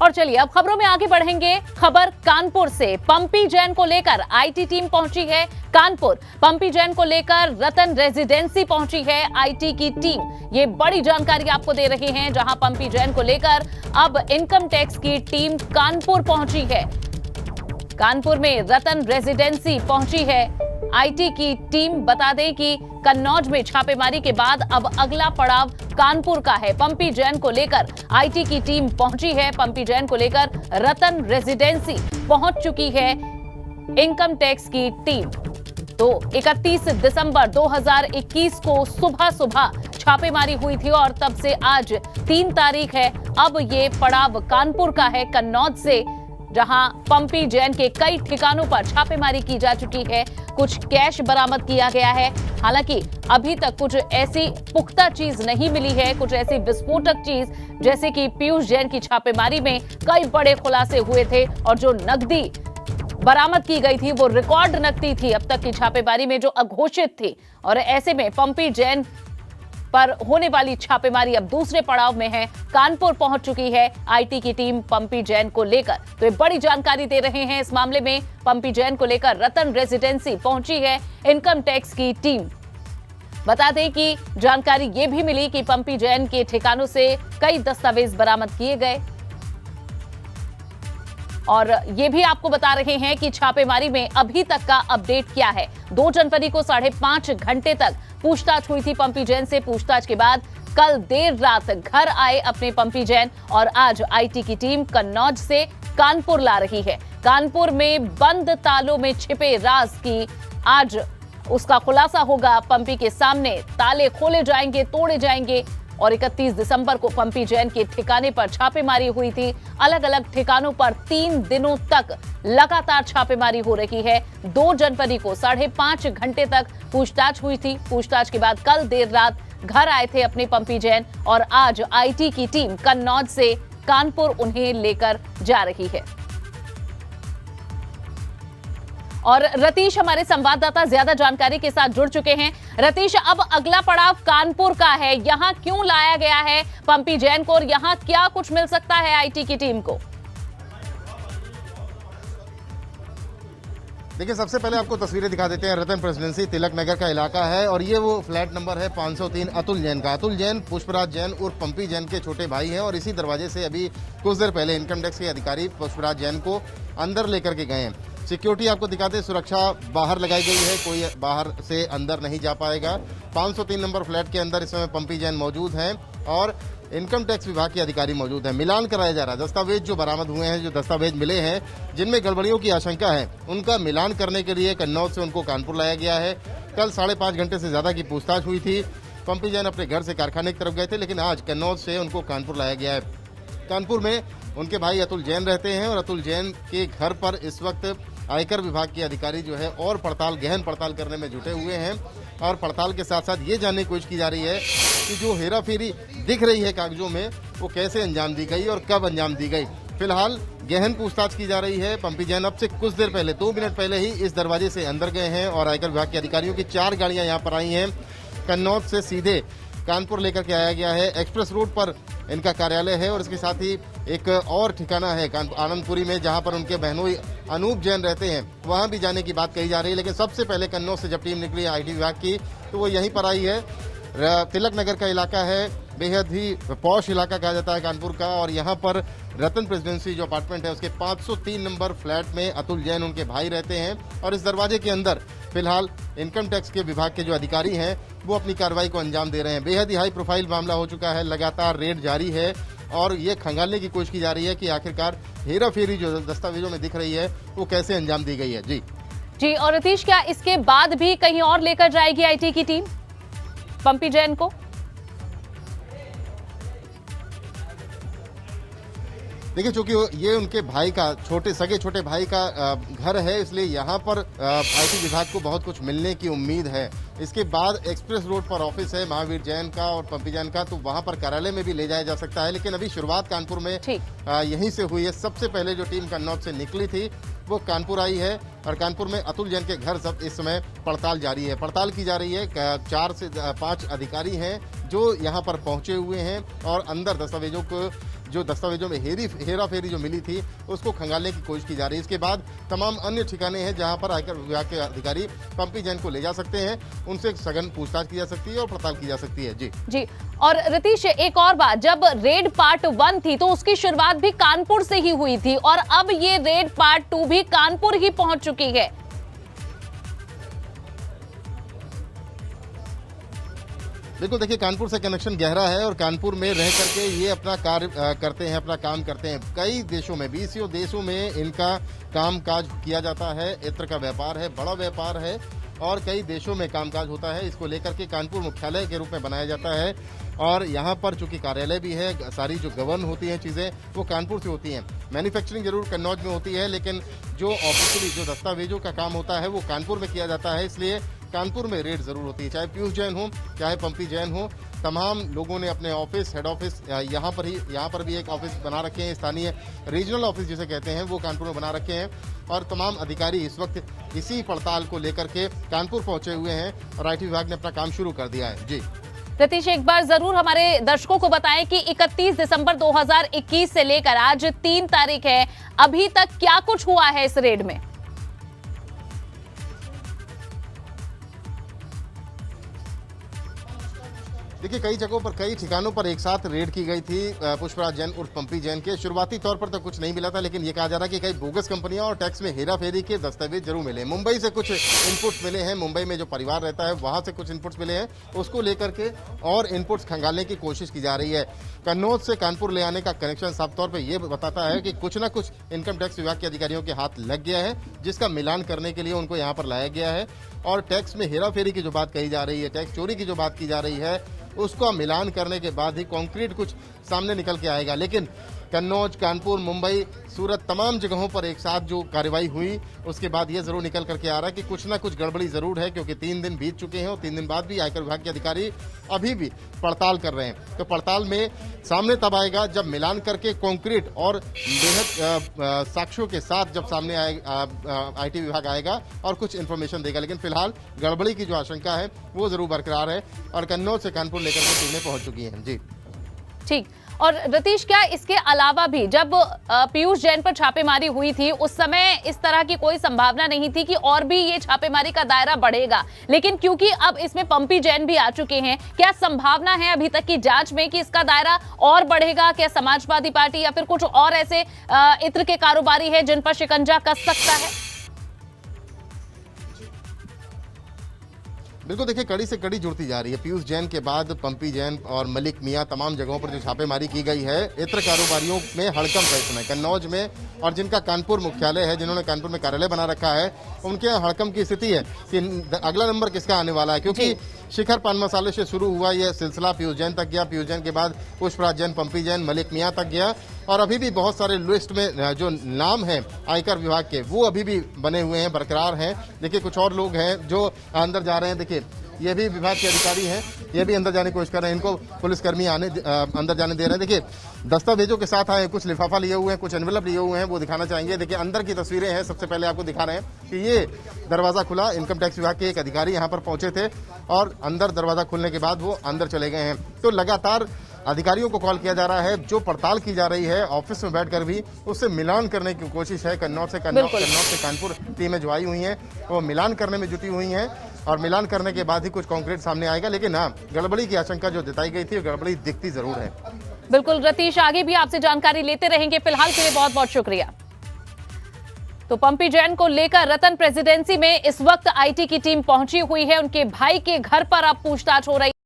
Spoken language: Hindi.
और चलिए अब खबरों में आगे बढ़ेंगे। खबर कानपुर से। पंपी जैन को लेकर आईटी टीम पहुंची है कानपुर। पंपी जैन को लेकर रतन रेजिडेंसी पहुंची है आईटी की टीम। ये बड़ी जानकारी आपको दे रही हैं, जहां पंपी जैन को लेकर अब इनकम टैक्स की टीम कानपुर पहुंची है। कानपुर में रतन रेजिडेंसी पहुंची है आईटी की टीम। बता दें कि कन्नौज में छापेमारी के बाद अब अगला पड़ाव कानपुर का है। पंपी जैन को लेकर आईटी की टीम पहुंची है। पंपी जैन को लेकर रतन रेजिडेंसी पहुंच चुकी है इनकम टैक्स की टीम। तो 31 दिसंबर 2021 को सुबह सुबह छापेमारी हुई थी और तब से आज 3 तारीख है। अब ये पड़ाव कानपुर का है, कन्नौज से, जहां पंपी जैन के कई ठिकानों पर छापेमारी की जा चुकी है। कुछ कैश बरामद किया गया है। हालांकि अभी तक कुछ ऐसी पुख्ता चीज नहीं मिली है, कुछ ऐसी विस्फोटक चीज जैसे कि पीयूष जैन की छापेमारी में कई बड़े खुलासे हुए थे और जो नकदी बरामद की गई थी वो रिकॉर्ड नकदी थी अब तक की छापेमारी में जो अघोषित थी। और ऐसे में पंपी जैन पर होने वाली छापेमारी अब दूसरे पड़ाव में है। कानपुर पहुंच चुकी है आईटी की टीम पंपी जैन को लेकर। तो ये बड़ी जानकारी दे रहे हैं इस मामले में। पंपी जैन को लेकर रतन रेजिडेंसी पहुंची है इनकम टैक्स की टीम। बता दें कि जानकारी ये भी मिली कि पंपी जैन के ठिकानों से कई दस्तावेज बरामद किए गए। और ये भी आपको बता रहे हैं कि छापेमारी में अभी तक का अपडेट क्या है। 2 जनवरी को 5.5 घंटे तक पूछताछ हुई थी पंपी जैन से। पूछताछ के बाद कल देर रात घर आए अपने पंपी जैन और आज आईटी की टीम कन्नौज से कानपुर ला रही है। कानपुर में बंद तालों में छिपे राज की आज उसका खुलासा होगा। पंपी के सामने ताले खोले जाएंगे, तोड़े जाएंगे। और 31 दिसंबर को पंपी जैन के ठिकाने पर छापेमारी हुई थी। अलग अलग ठिकानों पर 3 दिनों तक लगातार छापेमारी हो रही है। 2 जनवरी को 5.5 घंटे तक पूछताछ हुई थी। पूछताछ के बाद कल देर रात घर आए थे अपने पंपी जैन और आज आईटी की टीम कन्नौज से कानपुर उन्हें लेकर जा रही है। और रतीश हमारे संवाददाता ज्यादा जानकारी के साथ जुड़ चुके हैं। रतीश, अब अगला पड़ाव कानपुर का है, यहां क्यों लाया गया है पंपी जैन को और यहां क्या कुछ मिल सकता है आईटी की टीम को? देखिए, सबसे पहले आपको तस्वीरें दिखा देते हैं। रतन प्रेसिडेंसी तिलक नगर का इलाका है और ये वो फ्लैट नंबर है 503 अतुल जैन का। अतुल जैन पुष्पराज जैन और पंपी जैन के छोटे भाई हैं और इसी दरवाजे से अभी कुछ देर पहले इनकम टैक्स के अधिकारी पुष्पराज जैन को अंदर लेकर के गए हैं। सिक्योरिटी आपको दिखाते हैं, सुरक्षा बाहर लगाई गई है, कोई बाहर से अंदर नहीं जा पाएगा। 503 नंबर फ्लैट के अंदर इस समय पंपी जैन मौजूद हैं और इनकम टैक्स विभाग के अधिकारी मौजूद हैं। मिलान कराया जा रहा है। दस्तावेज जो बरामद हुए हैं, जो दस्तावेज मिले हैं जिनमें गड़बड़ियों की आशंका है, उनका मिलान करने के लिए कन्नौज से उनको कानपुर लाया गया है। कल 5.5 घंटे से ज्यादा की पूछताछ हुई थी। पंपी जैन अपने घर से कारखाने की तरफ गए थे, लेकिन आज कन्नौज से उनको कानपुर लाया गया है। कानपुर में उनके भाई अतुल जैन रहते हैं और अतुल जैन के घर पर इस वक्त आयकर विभाग के अधिकारी जो है और गहन पड़ताल करने में जुटे हुए हैं। और पड़ताल के साथ साथ ये जानने की कोशिश की जा रही है कि जो हेराफेरी दिख रही है कागजों में, वो कैसे अंजाम दी गई और कब अंजाम दी गई। फिलहाल गहन पूछताछ की जा रही है। पंपी जैन अब से कुछ देर पहले 2 मिनट पहले ही इस दरवाजे से अंदर गए हैं और आयकर विभाग के अधिकारियों की 4 गाड़ियां यहाँ पर आई हैं। कन्नौज से सीधे कानपुर लेकर के आया गया है। एक्सप्रेस रोड पर इनका कार्यालय है और इसके साथ ही एक और ठिकाना है आनंदपुरी में, जहां पर उनके बहनोई अनूप जैन रहते हैं। वहां भी जाने की बात कही जा रही है। लेकिन सबसे पहले कन्नौज से जब टीम निकली आईटी विभाग की तो वो यहीं पर आई है। तिलक नगर का इलाका है, बेहद ही पॉश इलाका कहा जाता है कानपुर का। और यहाँ पर रतन प्रेसिडेंसी जो अपार्टमेंट है उसके 503 नंबर फ्लैट में अतुल जैन उनके भाई रहते हैं। और इस दरवाजे के अंदर फिलहाल इनकम टैक्स के विभाग के जो अधिकारी हैं वो अपनी कार्रवाई को अंजाम दे रहे हैं। बेहद ही हाई प्रोफाइल मामला हो चुका है, लगातार रेड जारी है और ये खंगालने की कोशिश की जा रही है कि आखिरकार हेराफेरी जो दस्तावेजों में दिख रही है वो कैसे अंजाम दी गई है। जी और रतीश, क्या इसके बाद भी कहीं और लेकर जाएगी आईटी की टीम पंपी जैन को? देखिए, चूंकि ये उनके भाई का सगे छोटे भाई का घर है, इसलिए यहाँ पर आईटी विभाग को बहुत कुछ मिलने की उम्मीद है। इसके बाद एक्सप्रेस रोड पर ऑफिस है महावीर जैन का और पंपी जैन का, तो वहां पर कार्यालय में भी ले जाया जा सकता है। लेकिन अभी शुरुआत कानपुर में यहीं से हुई है। सबसे पहले जो टीम कन्नौज से निकली थी वो कानपुर आई है और कानपुर में अतुल जैन के घर सब इस समय पड़ताल जारी है। पड़ताल की जा रही है। 4 से 5 अधिकारी हैं जो यहाँ पर पहुंचे हुए हैं और अंदर दस्तावेजों को जो दस्तावेजों में हेरा फेरी जो मिली थी उसको खंगालने की कोशिश की जा रही है। इसके बाद तमाम अन्य ठिकाने हैं जहां पर आयकर विभाग के अधिकारी पंपी जैन को ले जा सकते हैं, उनसे सघन पूछताछ की जा सकती है और पड़ताल की जा सकती है। जी। और रतीश, एक और बात, जब रेड पार्ट 1 थी तो उसकी शुरुआत भी कानपुर से ही हुई थी और अब ये रेड पार्ट 2 भी कानपुर ही पहुंच चुकी है। बिल्कुल, देखिए कानपुर से कनेक्शन गहरा है और कानपुर में रह करके ये अपना कार्य करते हैं, अपना काम करते हैं। कई देशों में, 20 देशों में इनका काम काज किया जाता है। इत्र का व्यापार है, बड़ा व्यापार है और कई देशों में कामकाज होता है। इसको लेकर के कानपुर मुख्यालय के रूप में बनाया जाता है और यहाँ पर चूंकि कार्यालय भी है, सारी जो गवर्न होती हैं चीज़ें वो कानपुर से होती हैं। मैन्युफैक्चरिंग जरूर कन्नौज में होती है, लेकिन जो ऑफिशियली जो दस्तावेजों का काम होता है वो कानपुर में किया जाता है। इसलिए कानपुर में रेड जरूर होती है, चाहे पीयूष जैन हो चाहे पंपी जैन हो। तमाम लोगों ने अपने ऑफिस, हेड ऑफिस यहाँ पर भी एक ऑफिस बना रखे हैं, स्थानीय रीजनल ऑफिस जिसे कहते हैं वो कानपुर में बना रखे हैं और तमाम अधिकारी इस वक्त इसी पड़ताल को लेकर के कानपुर पहुंचे हुए हैं और IT विभाग ने अपना काम शुरू कर दिया है। जी रतीश, एक बार जरूर हमारे दर्शकों को बताएं कि 31 दिसंबर 2021 से लेकर आज 3 तारीख है, अभी तक क्या कुछ हुआ है इस रेड में? देखिए, कई जगहों पर, कई ठिकानों पर एक साथ रेड की गई थी पुष्पराज जैन उर्फ पंपी जैन के। शुरुआती तौर पर तो कुछ नहीं मिला था, लेकिन ये कहा जा रहा है कि कई बोगस कंपनियां और टैक्स में हेरा फेरी के दस्तावेज जरूर मिले। मुंबई से कुछ इनपुट्स मिले हैं, मुंबई में जो परिवार रहता है वहां से कुछ इनपुट्स मिले हैं, उसको लेकर के और इनपुट्स खंगालने की कोशिश की जा रही है। कन्नौज से कानपुर ले आने का कनेक्शन साफ तौर पर यह बताता है कि कुछ ना कुछ इनकम टैक्स विभाग के अधिकारियों के हाथ लग गया है, जिसका मिलान करने के लिए उनको यहाँ पर लाया गया है। और टैक्स में हेरा फेरी की जो बात कही जा रही है, टैक्स चोरी की जो बात की जा रही है, उसका मिलान करने के बाद ही कॉन्क्रीट कुछ सामने निकल के आएगा। लेकिन कन्नौज, कानपुर, मुंबई, सूरत, तमाम जगहों पर एक साथ जो कार्रवाई हुई उसके बाद ये जरूर निकल करके आ रहा है कि कुछ ना कुछ गड़बड़ी जरूर है, क्योंकि 3 दिन बीत चुके हैं और 3 दिन बाद भी आयकर विभाग के अधिकारी अभी भी पड़ताल कर रहे हैं। तो पड़ताल में सामने तब आएगा जब मिलान करके कॉन्क्रीट और बेहद साक्ष्यों के साथ जब सामने आएगा, IT विभाग आएगा और कुछ इन्फॉर्मेशन देगा। लेकिन फिलहाल गड़बड़ी की जो आशंका है वो जरूर बरकरार है और कन्नौज से कानपुर लेकर के टीमें पहुंच चुकी हैं। जी ठीक। और रतीश, क्या इसके अलावा भी जब पीयूष जैन पर छापेमारी हुई थी उस समय इस तरह की कोई संभावना नहीं थी कि और भी ये छापेमारी का दायरा बढ़ेगा, लेकिन क्योंकि अब इसमें पंपी जैन भी आ चुके हैं, क्या संभावना है अभी तक की जांच में कि इसका दायरा और बढ़ेगा? क्या समाजवादी पार्टी या फिर कुछ और ऐसे इत्र के कारोबारी है जिन पर शिकंजा कस सकता है? बिल्कुल, देखिए कड़ी से कड़ी जुड़ती जा रही है। पीयूष जैन के बाद पंपी जैन और मलिक मियां, तमाम जगहों पर जो छापेमारी की गई है, इत्र कारोबारियों में हड़कंप है इस समय कन्नौज में, और जिनका कानपुर मुख्यालय है, जिन्होंने कानपुर में कार्यालय बना रखा है, उनके यहाँ हड़कंप की स्थिति है कि अगला नंबर किसका आने वाला है। क्योंकि शिखर पान मसाले से शुरू हुआ यह सिलसिला पीयूष जैन तक गया, पीयूष जैन के बाद पुष्पराज जैन, पंपी जैन, मलिक मियां तक गया और अभी भी बहुत सारे लिस्ट में जो नाम हैं आयकर विभाग के वो अभी भी बने हुए हैं, बरकरार हैं। देखिए कुछ और लोग हैं जो अंदर जा रहे हैं। देखिए ये भी विभाग के अधिकारी हैं, ये भी अंदर जाने की कोशिश कर रहे हैं, इनको पुलिसकर्मी अंदर जाने दे रहे हैं। देखिए दस्तावेजों के साथ आए, कुछ लिफाफा लिए हुए हैं, कुछ एनवेलप लिए हुए हैं, वो दिखाना चाहेंगे। देखिए अंदर की तस्वीरें हैं, सबसे पहले आपको दिखा रहे हैं कि ये दरवाजा खुला, इनकम टैक्स विभाग के एक अधिकारी यहाँ पर पहुंचे थे और अंदर दरवाजा खुलने के बाद वो अंदर चले गए हैं। तो लगातार अधिकारियों को कॉल किया जा रहा है, जो पड़ताल की जा रही है ऑफिस में बैठकर भी, उससे मिलान करने की कोशिश है। कन्नौज से कानपुर टीमें जो आई हुई हैं वो मिलान करने में जुटी हुई हैं और मिलान करने के बाद ही कुछ कॉन्क्रीट सामने आएगा। लेकिन हाँ, गड़बड़ी की आशंका जो जताई गई थी, गड़बड़ी दिखती जरूर है। बिल्कुल रतीश, आगे भी आपसे जानकारी लेते रहेंगे। फिलहाल के लिए बहुत बहुत शुक्रिया। तो पंपी जैन को लेकर रतन प्रेसिडेंसी में इस वक्त IT की टीम पहुंची हुई है, उनके भाई के घर पर अब पूछताछ हो रही है।